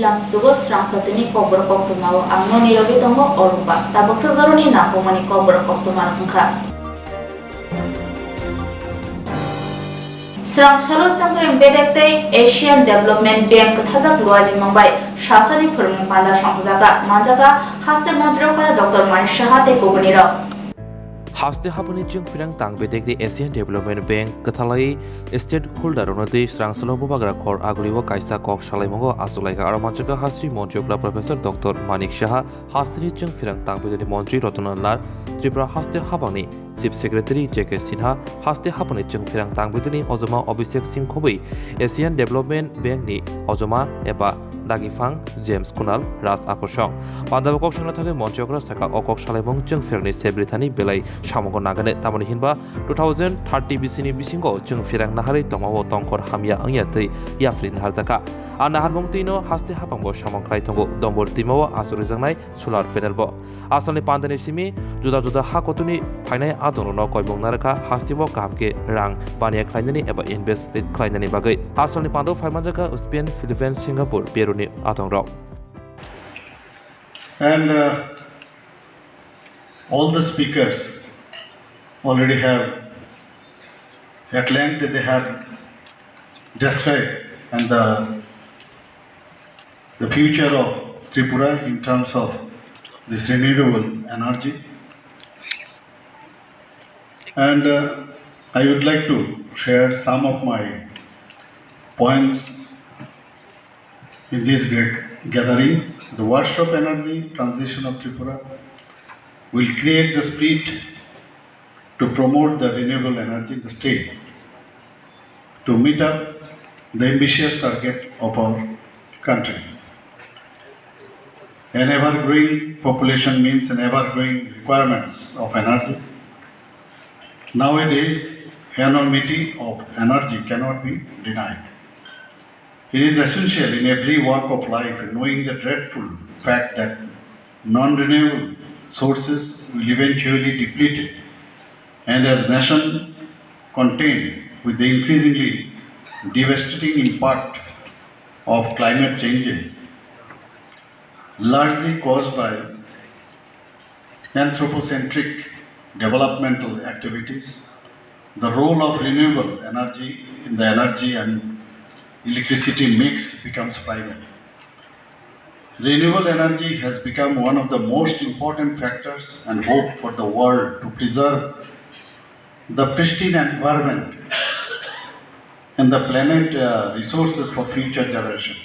Lamsugo Swrangchati ni Kokborok Koktwma o angno nirogi tongo Orupa tabok sajoroni nakomani Kokborok Koktwma rungkha. Swrangchalo Sangring Bedektei Asian Development Bank thajak luaji mumbai Shachani phurmung panda songjaga manjaga haste mantrokha Dr. Manik Saha te kobuniro. Haste hapuni jung firang tang bedek Asian Development Bank kathalai stakeholder onate Swrangchalo bubagra khor agulibo kaisa kok salaimongo asulaika aramanjaga hasri montriokla Professor Dr. Manik Saha hasteni jung firang tang bedek Montri Rotanalar Tripura haste hapani Chief Secretary J.K. Sinha haste hapani jung firang tang bedeni ojoma Abhishek Singh khobui Asian Development Bank ni ojoma eba Dagifang James Kunal Ras Akoshong Pandabok Sangla Thake Montriokra Saka Okok Salaimong Jung Firni Sebrithani Belai Samongo Nagane Tamani Hinba 2030 Bisini Bisingo Jung Firang Nahari Tomawo Tongkor Hamya Angyatei Yafrin Harzaka Anahar Mongtino Haste Hapangbo Samong Klai Tongo Dombor Timo Asurijangnai Solar Panelbo Asani Pandani Simi Juda Juda Hakotuni Painai Adono Koibong Naraka Hastibo Kamke Rang Bania Klainani Eba Invest Klainani Bagai Asani Pando Faimanjaka Uzbek Philippines Singapore Peru And all the speakers already have at length they have described and the future of Tripura in terms of this renewable energy. And I would like to share some of my points in this great gathering. The workshop energy transition of Tripura will create the spirit to promote the renewable energy in the state, to meet up the ambitious target of our country. An ever-growing population means an ever-growing requirements of energy. Nowadays, enormity of energy cannot be denied. It is essential in every walk of life knowing the dreadful fact that non-renewable sources will eventually deplete it, and as nation contend with the increasingly devastating impact of climate changes, largely caused by anthropocentric developmental activities, the role of renewable energy in the energy and electricity mix becomes private. Renewable energy has become one of the most important factors and hope for the world to preserve the pristine environment and the planet resources for future generations.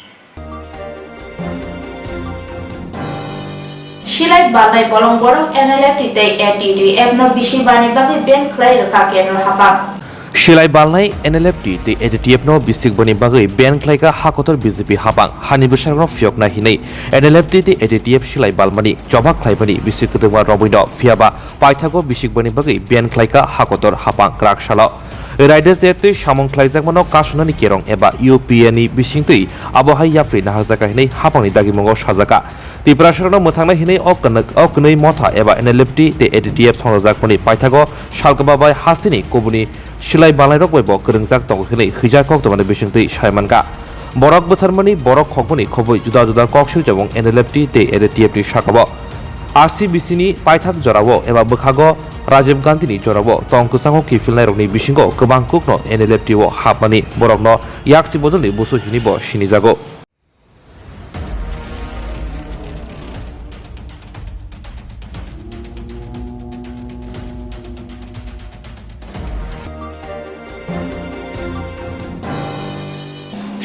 Silai balai bolong borok NLFT tei ATD ebno bisi bani bagi ben klai rekha kenor hapang. Silai balnai NLFT te ATTF no bisik bani bagai ban klaika hakotor BJP habang hani besarno fiokna hinai NLFT te ATTF silai balmani jobak klaibani bisik kedua robindo fiaba paithago bisik bani bagai ban klaika hakotor habang kraksalo Riders ete samong klaijak mano kasonani kerong eba UPA ni bisingtui abohai yafri naharjaka hinai hapangni dagimongo sajaka Tripura sarano mothangna hinai oknoi motha eba NLFT te ATTF songjak mani paithago salgababai hastini kobuni Silai balai rok webo kerengjak tongo hinai hijak Koktwma ni bisingtui saimanka Borok botharmani borok khokboni khoboi juda juda koksil jabong NLFT te ATTF ni sakabo RCBC ni paithak jorao eba bokhago Rajiv Gandhi ni jorao tongkusango kifilnai rokni bisingo kobang kukno NLFT o hapmani borokno yaksi bojoni busu hinibo sinijago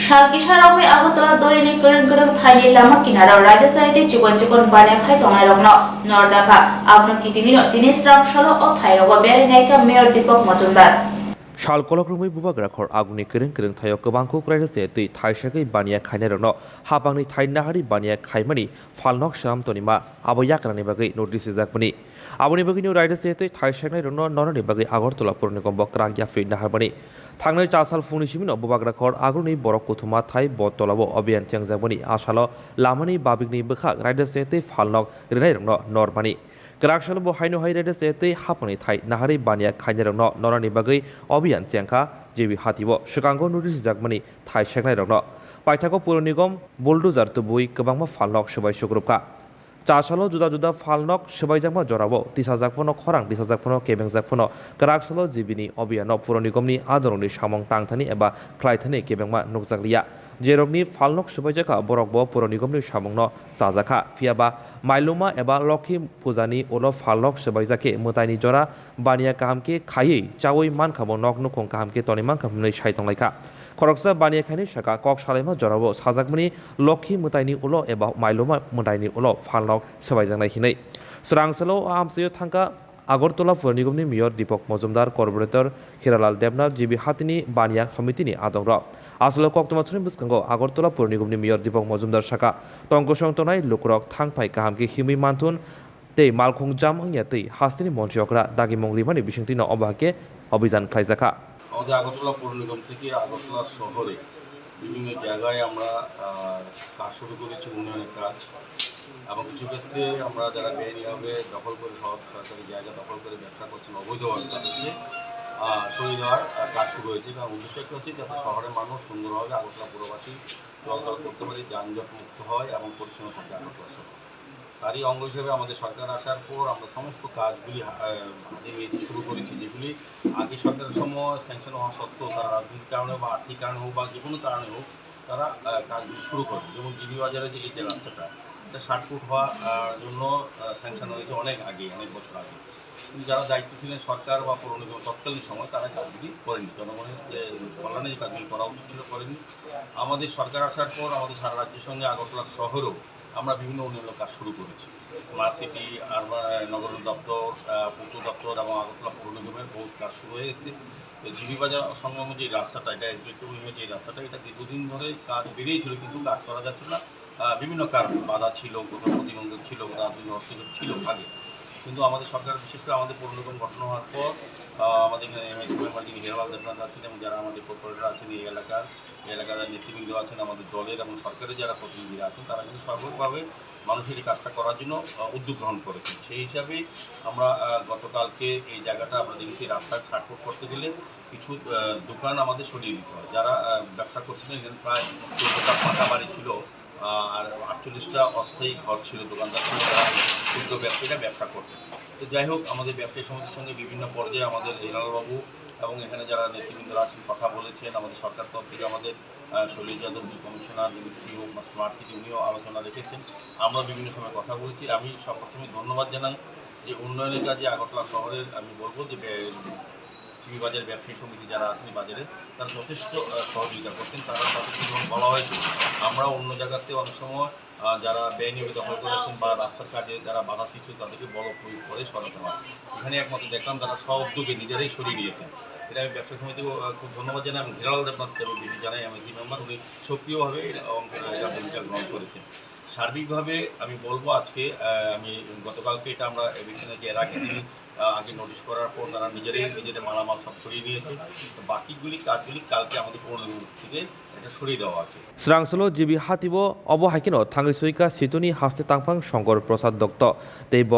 Shalkisha Ramai Agotala Dorini Kurun Tiny Lama Kinara Rada Saiti Chikon Banya Kaitona Rogno Norjaka Abno Kitingino Tinis Swrangchalo o Thairo Berineka Mayor Deepak Majumdar Shalkolokrumi bubagra khor aguni kereng thayo kobangko kraise tei thaisakai bania khaina rokno hapangni thainahari bania khaimani falnok salam tonima aboyakrani bagai notice jakmani aboni bagini raida tei thaisaknai rokno noroni bagai Agartala purnikombo krak yafri naharmani Thangnai chasal funi simino bubagra khor aguni borok Koktwma thai botolabo abhiyan chengjakmani asalo lamani babigni bkhak raida tei falnok renai rokno normani Krakshalo bo haino hairede sete hapani thai nahari bania khaina rokno norani bagai abhiyan chengkha jebi hatibo shikango notice jakmani thai saknai rokno पाइथाको पुर निगम बुलडुजार तुबुई गोबांमा फालनक सबाय सुग्रुपका चासलो जुदा जुदा फालनक सबायजाकमा जराबो तिसाजाकफोनो खरां तिसाजाकफोनो केबेंजाकफोनो गराकसलो जिबिनि अभियानो पुर निगमनि आदरनि सामं तांथानि एबा ख्लायथानि केबेंमा नुकजाकलिया जेरकनि फालनक सबायजाका बरकबो पुर निगमनि सामंनो चाजाका फियाबा माइलुमा एबा लक्ष्मी पूजानि उलो फालनक सबायजाके मुतायनि जरा बानिया काहामके खायै चावै मानखाबो नक नुखं काहामके तनिमान खामनै सायतंलायखा खरकसा बानियाखानि शाखा कक सालायमा जराबो साजाकमनि लक्ष्मी मुतायनि उलो एबा माइलुमा मुतायनि उलो फालनक सबायजानाय हिनै स्रांसलो आमसेयो थांका আগরতলা পুর নিগমनि मेयर दीपक मजुमदार कर्पोरेटर हिरालाल देबनाथ जिबि हातिनि बानिया समितिनि आदंर आसलो कोक्टमा थुनि बुसकांगो আগরতলা पुर निगमनि मेयर दीपक मजुमदार शाखा तंगसं तनाय लुकरक थांफाय काहामके हिमै मानथुन तै मालखं जाम हंया तै हास्तिनि मन्त्रियकरा दागि मंगलिमानि बिसिंतिनो अबाके अभियान खायजाखा আমাদের আগরতলা পৌর নিগম থেকে আগরতলা শহরে বিভিন্ন জায়গায় আমরা কাজ শুরু করেছি উন্নয়নের কাজ এবং কিছু ক্ষেত্রে আমরা যারা বেআইনিভাবে দখল করে সরকারি জায়গা দখল করে ব্যবসা করছেন অবৈধভাবে তাদেরকে সরিয়ে দেওয়ার কাজ শুরু হয়েছে। কারণ উদ্দেশ্য একটা হচ্ছে যাতে শহরের মানুষ সুন্দরভাবে আগরতলা পুরবাসী চলাচল করতে পারে, যানজট মুক্ত হয় এবং পরিচ্ছন্ন থাকে আগরতলা শহর। তারই অঙ্গ হিসেবে আমাদের সরকার আসার পর আমরা সমস্ত কাজগুলি হাতে নিতে শুরু করেছি, যেগুলি আগে সরকারের সময় স্যাংশন হওয়া সত্ত্বেও তারা রাজনৈতিক কারণে বা আর্থিক কারণে হোক বা যে কোনো কারণে হোক তারা কাজগুলি শুরু করে। যেমন জিবি বাজারে যে এই যে রাস্তাটা এটা 60 ফুট হওয়ার জন্য স্যাংশন হয়েছে অনেক আগে, অনেক বছর আগে। কিন্তু যারা দায়িত্ব ছিলেন সরকার বা পৌর নিগম তৎকালীন সময় তারা কাজগুলি করেনি, জনগণের যে কল্যাণে যে কাজগুলি করা উচিত ছিল করেনি। আমাদের সরকার আসার পর আমাদের সারা রাজ্যের সঙ্গে আগরতলা শহরেও আমরা বিভিন্ন উন্নয়ন কাজ শুরু করেছি। স্মার্ট সিটি, আরবান নগর দপ্তর, পূর্ত দপ্তর এবং আগরতলা পৌর নিগমের বহু কাজ শুরু হয়ে গেছে। জিবি বাজার সংলগ্ন যে রাস্তাটা, এটা যে রাস্তাটা, এটা দীর্ঘদিন ধরে কাজ বেরিয়ে ছিল কিন্তু কাজ করা যাচ্ছে না। বিভিন্ন কারণ বাধা ছিল, কোথাও প্রতিবন্ধক ছিল, কোথাও আধুনিক অসুবিধা ছিল আগে। কিন্তু আমাদের সরকার বিশেষ করে আমাদের পৌর নিগম গঠন হওয়ার পর আমাদের এখানে এমএলসি মেম্বার যিনি হিরালাল দেবনাথ আছেন এবং যারা আমাদের কর্পোরেটর আছেন এই এলাকার নেতৃবৃন্দ আছেন, আমাদের দলের এবং সরকারের যারা প্রতিনিধিরা আছেন, তারা কিন্তু সর্বভাবে মানুষের এই কাজটা করার জন্য উদ্যোগ গ্রহণ করেছেন। সেই হিসাবে আমরা গতকালকে এই জায়গাটা আমরা দেখেছি রাস্তায় 60 ফুট করতে গেলে কিছু দোকান আমাদের সরিয়ে দিতে হয়। যারা ব্যবসা করছিলেন এখানে প্রায় 14টা পাকা বাড়ি ছিল আর 48টা অস্থায়ী ঘর ছিল, দোকানদার ছিল, তারা ক্ষুদ্র ব্যবসায়ীরা ব্যবসা করতেন। তো যাই হোক, আমাদের ব্যবসায়ী সমিতির সঙ্গে বিভিন্ন পর্যায়ে আমাদের হিরালালবাবু এবং এখানে যারা নেতৃবৃন্দরা আছেন কথা বলেছেন। আমাদের সরকার তরফ থেকে আমাদের শৈলী যাদব কমিশনার যিনি সিও স্মার্ট সিটি উনিও আলোচনা রেখেছেন, আমরা বিভিন্ন সময় কথা বলেছি। আমি সর্বপ্রথমে ধন্যবাদ জানাই যে উন্নয়নের কাজে আগরতলা শহরের আমি বলবো যে জিবি বাজার ব্যবসায়ী সমিতি যারা আছেন বাজারে তারা যথেষ্ট সহযোগিতা করছেন। তারা তাদেরকে যখন বলা হয়েছে আমরা অন্য জায়গাতে অনেক সময় যারা বেআইনিভাবে দখল করেছেন বা রাস্তার কাজে যারা বাধা সৃষ্টি তাদেরকে বল প্রয়োগ করে সরাতে হয়। এখানে একমাত্র দেখলাম তারা স্ব উদ্যোগে নিজেরাই সরিয়ে নিয়েছেন। এটা আমি ব্যবসা সমিতিকে খুব ধন্যবাদ জানাই এবং হিরালাল দেবনাথকে আমি বেশি জানাই, এমএলসি মেম্বার, উনি সক্রিয়ভাবে এটা ভূমিকা গ্রহণ করেছেন। সার্বিকভাবে আমি বলবো আজকে আমি গতকালকে এটা আমরা এভিকশনে যে এর আগে দিন আগে নোটিশ করার পর তারা নিজেদের মালামাল সব সরিয়ে নিয়েছে। বাকিগুলি কাজগুলি কালকে আমাদের পৌর নিগম থেকে এটা সরিয়ে দেওয়া আছে। স্রাংসলো জিবি হাতিব অবহাইকিনো থাঙ্গै সৈকা সিতুনি হাস্তে তাংফাং শঙ্কর প্রসাদ দত্ত তৈব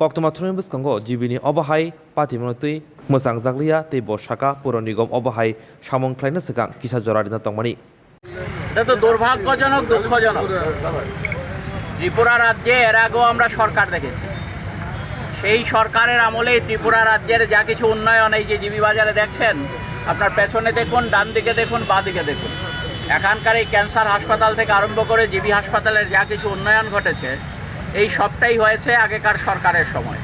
कोक्टमा थुनि बुसकांगो जिबिनि अबहाय पातिमनतै मोजां जागलिया तैब शाखा पौर निगम अबहाय सामं ख्लायनो सिगां किसा जरादिना तंगमानि এটা তো দুর্ভাগ্যজনক, দুঃখজনক। ত্রিপুরা রাজ্যে এর আগেও আমরা সরকার দেখেছি। সেই সরকারের আমলেই ত্রিপুরা রাজ্যের যা কিছু উন্নয়ন এই যে জিবি বাজারে দেখছেন, আপনার পেছনে দেখুন, ডান দিকে দেখুন, বাঁ দিকে দেখুন, এখানকার এই ক্যান্সার হাসপাতাল থেকে আরম্ভ করে জিবি হাসপাতালের যা কিছু উন্নয়ন ঘটেছে এই সবটাই হয়েছে আগেকার সরকারের সময়।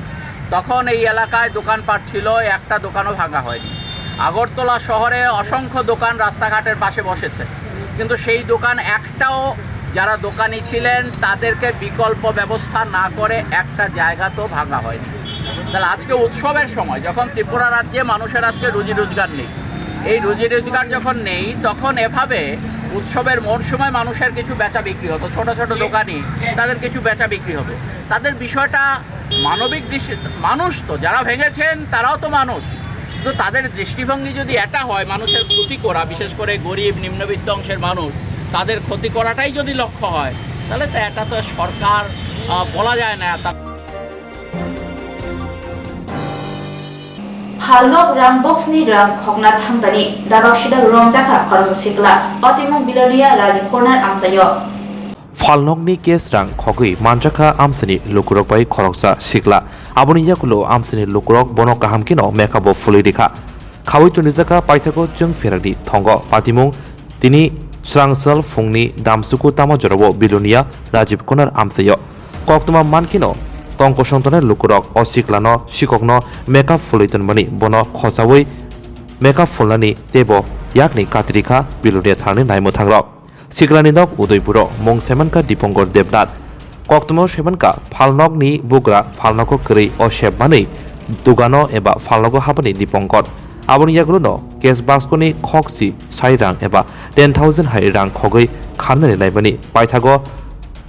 তখন এই এলাকায় দোকানপাট ছিল, একটা দোকানও ভাঙা হয়নি। আগরতলা শহরে অসংখ্য দোকান রাস্তাঘাটের পাশে বসেছে, কিন্তু সেই দোকান একটাও যারা দোকানি ছিলেন তাদেরকে বিকল্প ব্যবস্থা না করে একটা জায়গাতেও ভাঙা হয়নি। তাহলে আজকে উৎসবের সময় যখন ত্রিপুরা রাজ্যে মানুষের আজকে রুজি রোজগার নেই, এই রুজি রোজগার যখন নেই তখন এভাবে উৎসবের মরশুমে মানুষের কিছু বেচা বিক্রি হতো, ছোট ছোট দোকানি তাদের কিছু বেচা বিক্রি হতো। তাদের বিষয়টা মানবিক দৃষ্টি, মানুষ তো যারা ভেঙেছেন তারাও তো মানুষ, তো তাদের দৃষ্টিভঙ্গি যদি এটা হয় মানুষের ক্ষতি করা, বিশেষ করে গরিব নিম্নবিত্ত অংশের মানুষ তাদের ক্ষতি করাটাই যদি লক্ষ্য হয়, তাহলে তো এটা তো সরকার বলা যায় না। Phalnok rang box ni rang khokna thangtani dadok sida Swrangchati khorok sikla otimong bilonia Rajiv Corner amsayo. Phalnokni kes rang khogui manjaka amsani lukurok bai khoroksa sikla aboni yakulo amsani lukurok bono kaham kino mekabo fului dikha khawui tunijaka paithako jeng feradi thongo patimung tini Swrangsal fungni damsuku tamo jorobo bilonia Rajiv Corner amsayo Koktwma mankino tongko songtone lukurok o siklano sikokno makeup fuliton mani bono khosawi makeup fulani tebo yakni katrika bilonia thangni naimo thangrok siklani nok udaipuro mong semanka dipongor debnath Koktwma semanka Phalnokni bugra Phalnoko kri o shebmani dugano eba Phalnoko hapani dipongkor aboni yaguno case boxkoni khoksi sairang eba 10,000 hairang khogoi khanani laibani paithago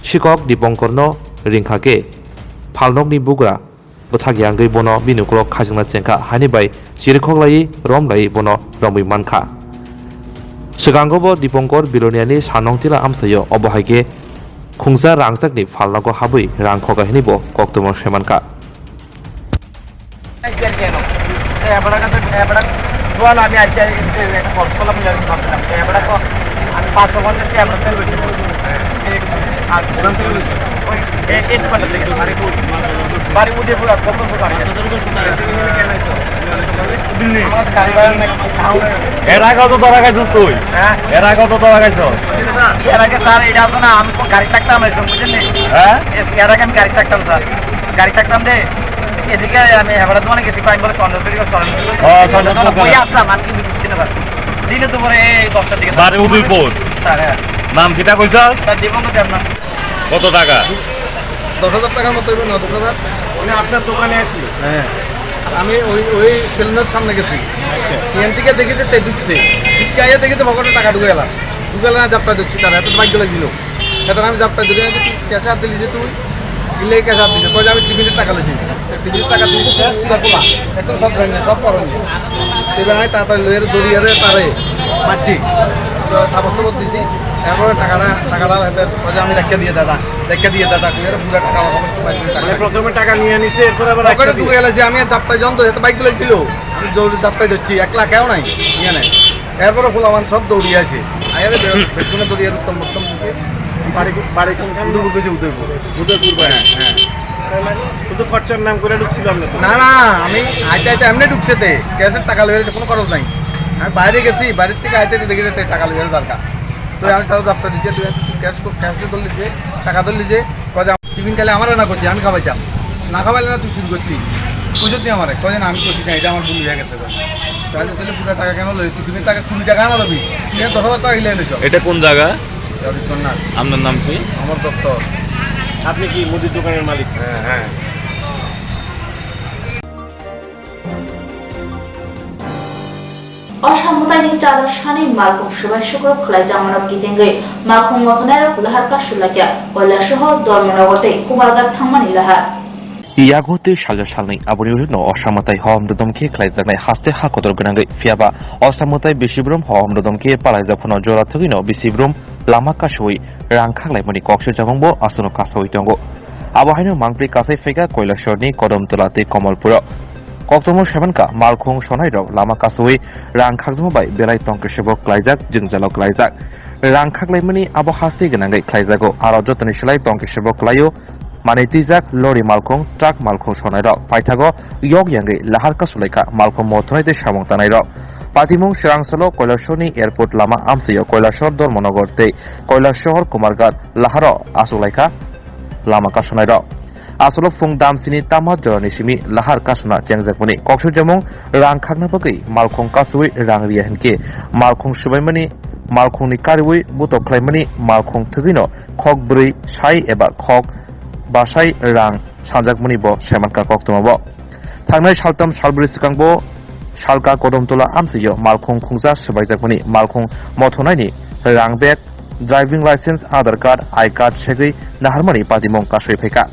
sikok dipongkorno ringkhake Phalnokni bugra bothagyangei bono binukrok khajingna chengka hani bai chirikhoklai romlai bono romui mankha Sigangobo dipongkor biloniani sanongtila amsayo obohaige khungsa rangjakni Phalnoko habui rangkhoga hinibo Koktwma semanka এর আগে তো ধরা খাইছিস তুই এর আগে তো ধরা খাইছ এর আগে স্যার এটা আছে না আমি গাড়ি থাকতাম হ্যাঁ এর আগে আমি গাড়ি থাকতাম স্যার গাড়ি থাকতাম রে এদিকে আমি এবারে তোমার গেছি আমি বলে সন্ধ্যা আসলাম আমি কিন্তু বুঝছি না স্যার দিনে দুপুরে এই 10টার দিকে বাড়ি উদয়পুর স্যার হ্যাঁ নাম কিটা কইছাস স্যার জীবন দেব না কত টাকা 10,000 টাকার মতো হইব না 10,000 আমি আপনার দোকানে আসি হ্যাঁ আমি ওই সেলুনের সামনে গেছি এখান থেকে দেখি যে তে ঢুকছে শিক্ষাইয়া দেখি যে ভগবানের টাকা ঢুকে গেলাম না জাপটা দিচ্ছি তারা এত বাইক লাগছিল এবার আমি জাপটা দিলে ক্যাশে হাত দিলি যে তুই দিলে ক্যাশে হাত দিছে কয় যে আমি টিফিনের টাকা লেছি টিফিনের টাকা দিয়েছি শেষ পুরো খোলা একদম সব জানি না সব করনি এবার আমি তাড়াতাড়ি লইয়ের দড়িয়ারে তারে মারছি সাব্যস্ত দিছি এরপরে টাকাটা আমি রেখে দিয়ে দাদা পুরো টাকা আমার প্রথমে টাকা নিয়ে নিছে এরপরে আবার পকেটে ঢুকে গেছে আমি চাপটাই যন্ত্র এত বাইক ছিল আমি জোর চাপটাই ধরছি 1 লাখ কেউ নাই এখানে এরপরে ফুলামান সব দৌড়িয়ে আছে আয়ারে বেতনে দৌড়িয়ে উত্তম দিছে বাড়ি কোনখান উদয়পুর হ্যাঁ হ্যাঁ শুধু খরচার নাম করে ঢুকছিলাম না আমি আইতে এমনি ঢুকছে তে ক্যাশের টাকা লয়ে গেছে কোনো খরচ নাই আমি বাইরে গেছি বাইরের থেকে আইতে দেখে যেতে টাকা লয়ে দরকার তো আমি তারা চাপটা দিচ্ছে তুই ক্যাশে ধরলি যে টাকা ধরলি যে কয়ে টিফিন খাইলে আমারে না করছি আমি খাবাইতাম না খাবাইলে না তুই শুরু করতি বুঝতি আমারে কয়ে না আমি করছি না এটা আমার ভুল হয়ে গেছে তাহলে পুরো টাকা কেন লই তুমি টাকা 20 টাকা আনা যাবি তুমি 10,000 টাকা হিলে এনেছো এটা কোন জায়গা না আপনার নাম কি আমার দপ্তর আপনি কি মুদির দোকানের মালিক হ্যাঁ অসামতাইনি চাঁদা সানি মালখং সবাই শুক্র খোলাই জামানক গিতেঙ্গৈ মালখং মথনায়রা কুলাহার কাশুলাকিয়া কৈলাসহর ধর্মনগরতে কুমারঘাট থাংমানি লাহার Yagote Shalja Shalni Aboriginal or Shamatai Hom the Domke Klaizagne Haste Hakotor Gananga Fiaba or Samatai Bishibrum Hom the Domke Palaza Ponojora Tugino Bisibrum Lama Kashui Ranka Lemoni Koksha Javambo Asuno Kasoi Tongo Abahino Mangri Kase Fega Koila Shorni Kodom Tulate Komalpura Koktwma Shemanka Malkhung Shonairo Lama Kasui Rankazmo by Belai Tonkashabo Klaizak Jinjalok Klaizak Rankak Lemoni Abohasti Gananga Klaizago Arajotanishilai Tonkashabo Klayo Manitizak Lori Malkhung Truck Malkhung Shonairo Paithago Yog Yangi Laharka Sulaika Malkhung Motonaite Shamong Tanairo Patimung Swrangsalo Koilashoni Airport Lama Amsayo Koilashor Dormonogorte Koilashor Kumargat Laharo Asulaika Lama Kashonairo Asolo Fung Damsini Tama Joranishimi Lahar Kashona Chengzakmuni Kokshu Jamong Rangkhagna Bagi Malkhung Kasui Rangria Henke Malkhung Shubaimani Malkhung Nikariwi Buto Klaimani Malkhung Tugino Kokborok Shai Eba Kok Basai Rang Sanjakmuni Bo Shemanka Koktwma Bo Tangnai Shaltam Shalburi Sikangbo Shalka Kodomtola Amsiyo Malkhung Khungsa Subaijakmuni Malkhung Motonaini Rangbek Driving License Aadhaar Card I-Card Segui Naharmani Patimong Kasui Pheka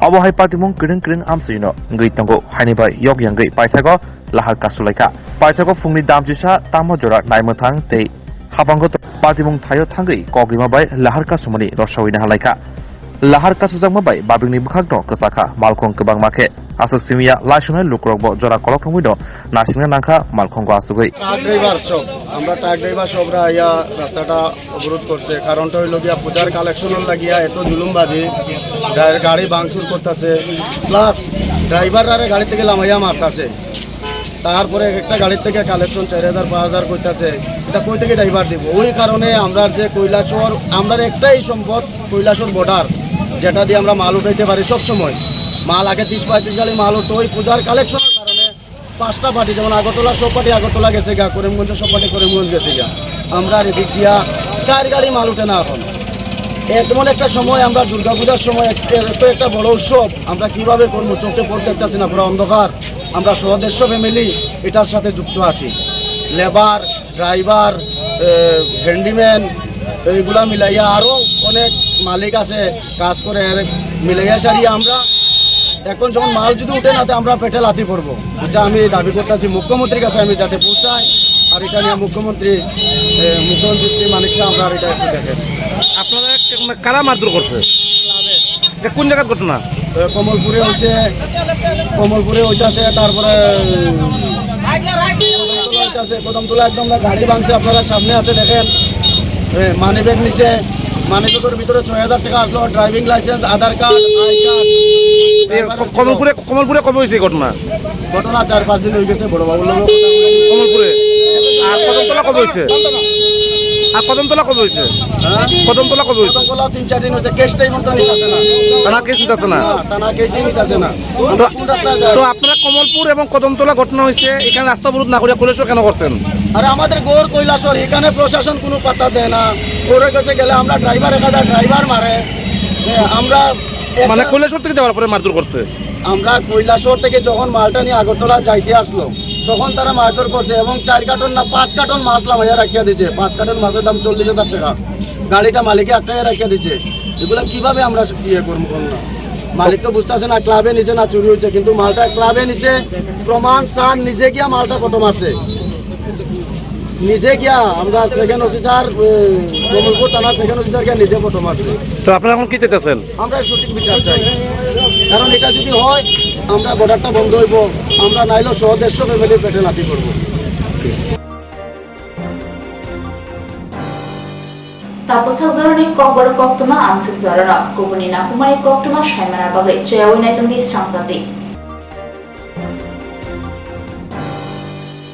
Abohai Patimong Kiring Amsino Ngeitango Hanibai Yogyangei Paithago Lahar Kasulaika Paithago Fungni Damjisa Tamojora Naimotang Te Habangot Patimong Thayo Thangai Koglima Bai Lahar Kasumani Rosawina Halaika lahar kasujang mabai babingni bukhak no kesaka malkhong kebang make asuk simia laisonai lukrokbo jora kolok thongmido nasingna nangkha malkhongko asugoi truck driver সব আমরা truck driver সবরা ইয়া রাস্তাটা অবরোধ করছে কারণটা হইল গিয়া পূজার কালেকশনের লাগিয়া এত জুলুমবাজি গাড়ি ভাঙচুর করতেছে প্লাস ড্রাইভাররা গাড়ি থেকে লামাইয়া মারতাছে তারপরে একটা গাড়ির থেকে কালেকশন 4,000-5,000 করতেছে এটা কই থেকে ড্রাইভার দিব ওই কারণে আমরা যে কৈলাসর আমরা একটাই সম্পদ কৈলাসর বর্ডার যেটা দিয়ে আমরা মাল উঠাইতে পারি সব সময় মাল আগে 30-35 গাড়ি মাল উঠতো ওই পূজার কালেকশনের কারণে 5টা পার্টি যেমন আগরতলা সব পার্টি আগরতলা গেছে গা করিমগঞ্জ সব পার্টি করিমগঞ্জ গেছে গা আমরা আর এদিক দিয়া 4 গাড়ি মাল উঠে না এখন এমন একটা সময় আমরা দুর্গাপূজার সময় এত একটা বড় উৎসব আমরা কিভাবে করবো চোখে পড়তে দেখতেছি না পুরো অন্ধকার আমরা সদস্য ফ্যামিলি এটার সাথে যুক্ত আছি লেবার ড্রাইভার হ্যান্ডিম্যান এইগুলা মিলাইয়া আরও অনেক মালিক আছে কাজ করে মিলাইয়া সারিয়ে আমরা এখন যখন মাল যদি উঠে না আমরা পেটে লাথি পড়বো এটা আমি দাবি করতেছি মুখ্যমন্ত্রীর কাছে আমি যাতে পৌঁছাই আর এটা নিয়ে মুখ্যমন্ত্রী মানিক শাহ আমরা এটা একটু দেখেন আপনারা কারা মারধর করছে এটা কোন জায়গার ঘটনা কমলপুরে হচ্ছে কমলপুরে হইতাছে তারপরে কদমতলা একদম গাড়ি ভাঙছে আপনারা সামনে আছে দেখেন মানি ব্যাগ নিচে মানি ব্যাগের ভিতরে 6,000 টাকা আসলো driving licence Aadhaar card I card কমলপুরে কবে হয়েছে ঘটনা 4-5 দিন হয়ে গেছে বড় বাবুর লোক কমলপুরে আর কদমতলা কবে হয়েছে কদমতলা কবে হয়েছে 3-4 দিন হচ্ছে কেসটাই মতো নিতেছে না টানা কেস নিতেছে না টানা কেসই নিতেছে না তো আপনারা কমলপুর এবং কদমতলা ঘটনা হয়েছে এখানে রাস্তা অবরোধ না করে কৈলাসর কেন করছেন আরে আমাদের গৌর কৈলাসর এখানে প্রশাসন কোনো পাত্তা দেয় না গৌরের কাছে গেলে আমরা ড্রাইভার ড্রাইভার মারে আমরা মানে কৈলাসর থেকে যাওয়ার পরে মারধর করছে আমরা কৈলাসর থেকে যখন মালটা নিয়ে আগরতলা যাইতে আসলো তখন তারা মারধর করছে এবং 4 কার্টন না 5 কার্টন মাছ লামাইয়া রাখিয়া দিছে 5 কার্টন মাছের দাম 40,000 টাকা গাড়িটা মালিকে একটাই রাখিয়া দিছে এগুলো কিভাবে আমরা ইয়ে করবো না মালিক তো বুঝতেছে না ক্লাবে নিচে না চুরি হয়েছে কিন্তু মালটা ক্লাবে নিচে প্রমাণ চান নিজে গিয়া মালটা ফটো মারছে নিজে গিয়া আমরা সেকেন্ড অফিসার কমলপুর থানা সেকেন্ড অফিসার গিয়া নিজে ফটো মারছে তো আপনারা এখন কি চাইতেছেন আমরা সঠিক বিচার চাই কারণ এটা যদি হয় আমরা বর্ডারটা বন্ধ হইব আমরা নাইলেও সদস্য ফ্যামিলির পেটে লাথি করবো Tapos hagzarani Kokborok Koktwma amsuk zarana kubuni nakumani Koktwma shaimana bagai jaya winai tungdi Swrangchati